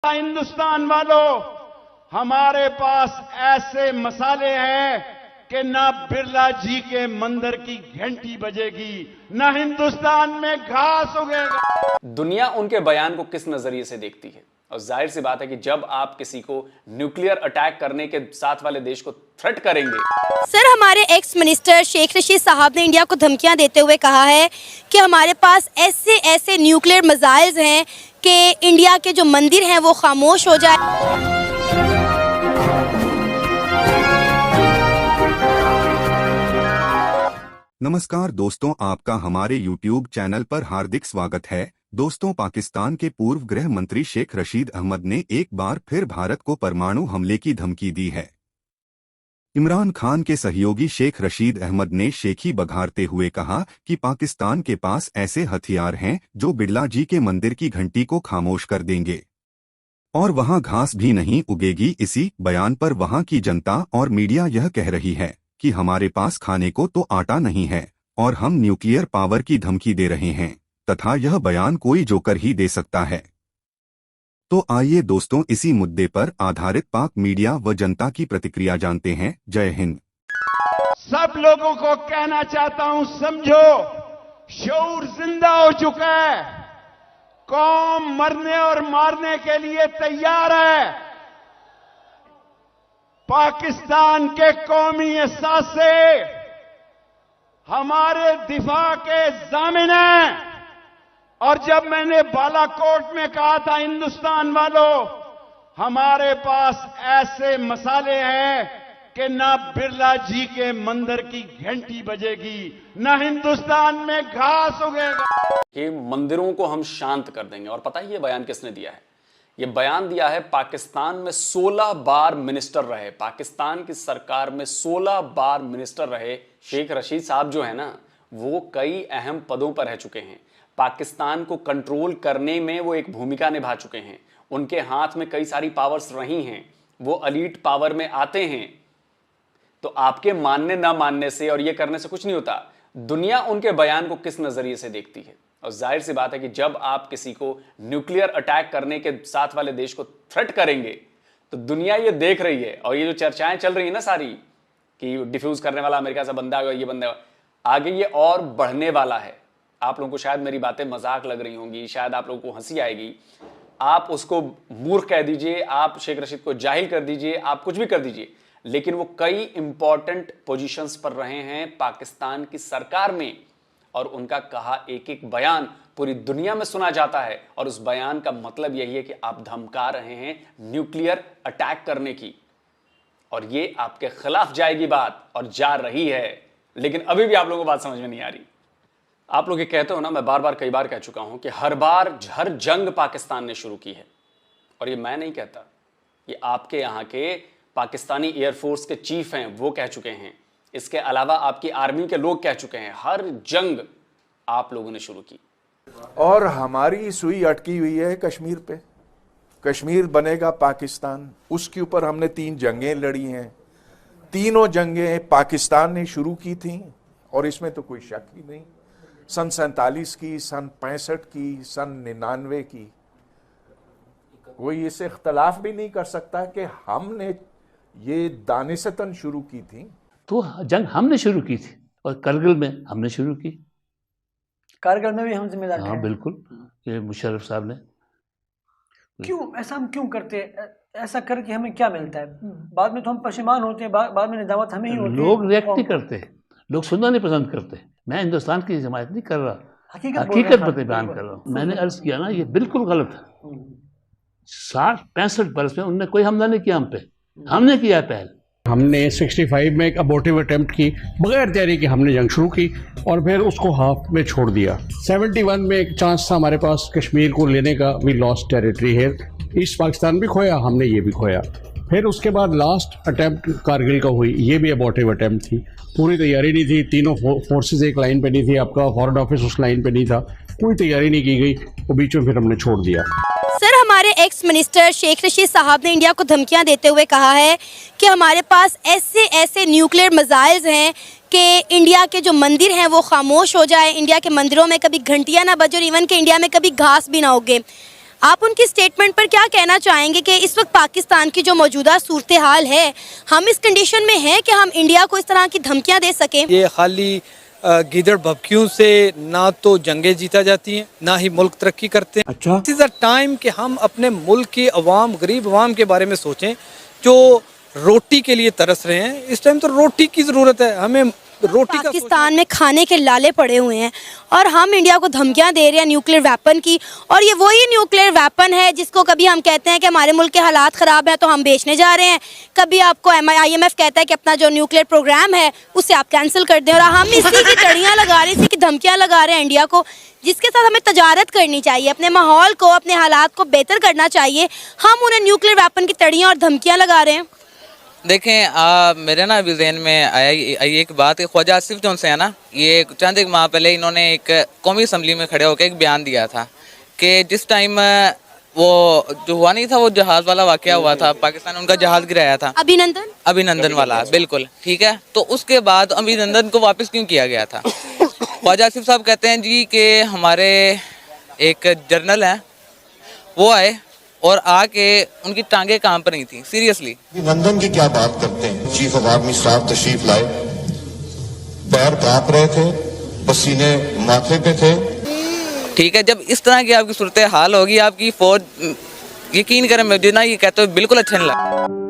हिंदुस्तान वालों, हमारे पास ऐसे मसाले हैं कि ना बिरला जी के मंदिर की घंटी बजेगी, ना हिंदुस्तान में घास उगेगा। दुनिया उनके बयान को किस नजरिए से देखती है? और जाहिर सी बात है कि जब आप किसी को न्यूक्लियर अटैक करने के साथ वाले देश को थ्रेट करेंगे। सर, हमारे एक्स मिनिस्टर शेख रशीद साहब ने इंडिया को धमकियां देते हुए कहा है कि हमारे पास ऐसे न्यूक्लियर मिसाइल्स हैं कि इंडिया के जो मंदिर हैं वो खामोश हो जाए। नमस्कार दोस्तों, आपका हमारे YouTube चैनल पर हार्दिक स्वागत है। दोस्तों, पाकिस्तान के पूर्व गृह मंत्री शेख रशीद अहमद ने एक बार फिर भारत को परमाणु हमले की धमकी दी है। इमरान खान के सहयोगी शेख रशीद अहमद ने शेखी बघारते हुए कहा कि पाकिस्तान के पास ऐसे हथियार हैं जो बिरला जी के मंदिर की घंटी को खामोश कर देंगे और वहां घास भी नहीं उगेगी। इसी बयान पर वहां की जनता और मीडिया यह कह रही है कि हमारे पास खाने को तो आटा नहीं है और हम न्यूक्लियर पावर की धमकी दे रहे हैं तथा यह बयान कोई जोकर ही दे सकता है। तो आइए दोस्तों, इसी मुद्दे पर आधारित पाक मीडिया व जनता की प्रतिक्रिया जानते हैं। जय हिंद। सब लोगों को कहना चाहता हूं, समझो, शऊर जिंदा हो चुका है, कौम मरने और मारने के लिए तैयार है। पाकिस्तान के कौमी एहसास से हमारे दिफा के जामिन हैं। और जब मैंने बालाकोट में कहा था, हिंदुस्तान वालों, हमारे पास ऐसे मसाले हैं कि ना बिरला जी के मंदिर की घंटी बजेगी, ना हिंदुस्तान में घास उगेगा। कि मंदिरों को हम शांत कर देंगे। और पता है ये बयान किसने दिया है? ये बयान दिया है पाकिस्तान में 16 बार मिनिस्टर रहे, पाकिस्तान की सरकार में 16 बार मिनिस्टर रहे शेख रशीद साहब जो है ना, वो कई अहम पदों पर रह चुके हैं। पाकिस्तान को कंट्रोल करने में वो एक भूमिका निभा चुके हैं। उनके हाथ में कई सारी पावर्स रही हैं, वो एलीट पावर में आते हैं। तो आपके मानने ना मानने से और ये करने से कुछ नहीं होता। दुनिया उनके बयान को किस नजरिए से देखती है? और जाहिर सी बात है कि जब आप किसी को न्यूक्लियर अटैक करने के साथ वाले देश को थ्रेट करेंगे तो दुनिया ये देख रही है। और ये जो चर्चाएं चल रही है ना सारी, कि डिफ्यूज करने वाला अमेरिका से बंदा है, ये बंदा आगे ये और बढ़ने वाला है। आप लोगों को शायद मेरी बातें मजाक लग रही होंगी, शायद आप लोगों को हंसी आएगी, आप उसको मूर्ख कह दीजिए, आप शेख रशीद को जाहिल कर दीजिए, आप कुछ भी कर दीजिए, लेकिन वो कई इंपॉर्टेंट पोजीशंस पर रहे हैं पाकिस्तान की सरकार में। और उनका कहा एक एक बयान पूरी दुनिया में सुना जाता है। और उस बयान का मतलब यही है कि आप धमका रहे हैं न्यूक्लियर अटैक करने की, और ये आपके खिलाफ जाएगी बात, और जा रही है। लेकिन अभी भी आप लोगों को बात समझ में नहीं आ रही। आप लोग ये कहते हो ना, मैं बार बार कई बार कह चुका हूं कि हर जंग पाकिस्तान ने शुरू की है। और ये मैं नहीं कहता, ये आपके यहां के पाकिस्तानी एयरफोर्स के चीफ हैं, वो कह चुके हैं। इसके अलावा आपकी आर्मी के लोग कह चुके हैं। हर जंग आप लोगों ने शुरू की। और हमारी सुई अटकी हुई है कश्मीर पे। कश्मीर बनेगा पाकिस्तान, उसके ऊपर हमने 3 जंगें लड़ी हैं। तीनों जंगें पाकिस्तान ने शुरू की थी, और इसमें तो कोई शक ही नहीं। सन 47 की, सन 65 की, सन 99 की, कोई इससे इख्तलाफ भी नहीं कर सकता कि हमने ये दानिशतन शुरू की थी। तो जंग हमने शुरू की थी, और करगिल में हमने शुरू की। कारगिल में भी हम जिम्मेदार हाँ बिल्कुल, ये मुशर्रफ साहब ने। क्यों ऐसा हम क्यों करते हैं? ऐसा करके हमें क्या मिलता है? बाद में तो हम पशेमान होते हैं, बाद में निदामत हमें ही होती है। लोग रिएक्ट नहीं करते, लोग सुनना नहीं पसंद करते। मैं हिंदुस्तान की जमायत नहीं कर रहा, हकीकत पर बयान कर रहा हूँ। मैंने अर्ज किया ना, ये बिल्कुल गलत है। 60-65 बरस में उनने कोई हमला नहीं किया हम पे, हमने किया पहल। हमने 65 में एक अबॉर्टिव अटेम्प्ट की, बगैर तैयारी के हमने जंग शुरू की और फिर उसको हाफ में छोड़ दिया। 71 में एक चांस था हमारे पास कश्मीर को लेने का, वी लॉस्ट टेरिटरी है। ईस्ट पाकिस्तान भी खोया हमने, ये भी खोया। फिर उसके बाद लास्ट अटेम्प्ट कारगिल का हुई, ये भी अबॉर्टिव अटेम्प्ट थी। पूरी तैयारी नहीं थी, तीनों फोर्सेस एक लाइन पे नहीं थी, आपका फॉरेन ऑफिस उस लाइन पे नहीं था, कोई तैयारी नहीं की गई, तो बीच में फिर हमने छोड़ दिया। सर, हमारे एक्स मिनिस्टर शेख रशीद साहब ने इंडिया को धमकियां देते हुए कहा है कि हमारे पास ऐसे न्यूक्लियर मिसाइल्स हैं कि इंडिया के जो मंदिर हैं वो खामोश हो जाए, इंडिया के मंदिरों में कभी घंटियां ना बजे, और इवन कि इंडिया में कभी घास भी ना उगे। आप उनकी स्टेटमेंट पर क्या कहना चाहेंगे कि इस वक्त पाकिस्तान की जो मौजूदा सूरत हाल है, हम इस कंडीशन में हैं कि हम इंडिया को इस तरह की धमकियां दे सकें? ये खाली गीदड़ भभकियों से ना तो जंगें जीता जाती हैं, ना ही मुल्क तरक्की करते हैं। अच्छा, दिस इज द टाइम कि हम अपने मुल्क की अवाम, गरीब अवाम के बारे में सोचें जो रोटी के लिए तरस रहे हैं। इस टाइम तो रोटी की ज़रूरत है, हमें रोटी का पाकिस्तान में खाने के लाले पड़े हुए हैं और हम इंडिया को धमकियां दे रहे हैं न्यूक्लियर वेपन की, और ये वही न्यूक्लियर वेपन है जिसको कभी हम कहते हैं कि हमारे मुल्क के हालात ख़राब हैं तो हम बेचने जा रहे हैं, कभी आपको IMF कहता है कि अपना जो न्यूक्लियर प्रोग्राम है उसे आप कैंसिल कर दें, और हम इसी की तड़ियाँ लगा रहे हैं, इसी की धमकियाँ लगा रहे हैं इंडिया को, जिसके साथ हमें तजारत करनी चाहिए, अपने माहौल को, अपने हालात को बेहतर करना चाहिए। हम उन्हें न्यूक्लियर वेपन की तड़ियाँ और धमकियाँ लगा रहे हैं। देखें, मेरे ना अभी जहन में आया एक बात है, ख्वाजा आसिफ जो से है ना, ये चंद एक माह पहले इन्होंने एक कौमी असम्बली में खड़े होकर एक बयान दिया था कि जिस टाइम वो जो हुआ नहीं था, वो जहाज़ वाला वाक़या हुआ था, पाकिस्तान ने उनका जहाज़ गिराया था, अभिनंदन वाला, बिल्कुल ठीक है। तो उसके बाद अभिनंदन को वापस क्यों किया गया था? ख्वाजा आसिफ साहब कहते हैं जी कि हमारे एक जर्नल हैं, वो आए और आके उनकी टांगे काम पर नहीं थी, सीरियसली। अभिनंदन की क्या बात करते हैं, चीफ ऑफ आर्मी स्टाफ तशरीफ लाए, पैर कांप रहे थे, पसीने माथे पे थे। ठीक है, जब इस तरह की आपकी सूरत हाल होगी, आपकी फौज, यकीन करें मुझे ना ये कहते हुए बिल्कुल अच्छा नहीं लगा।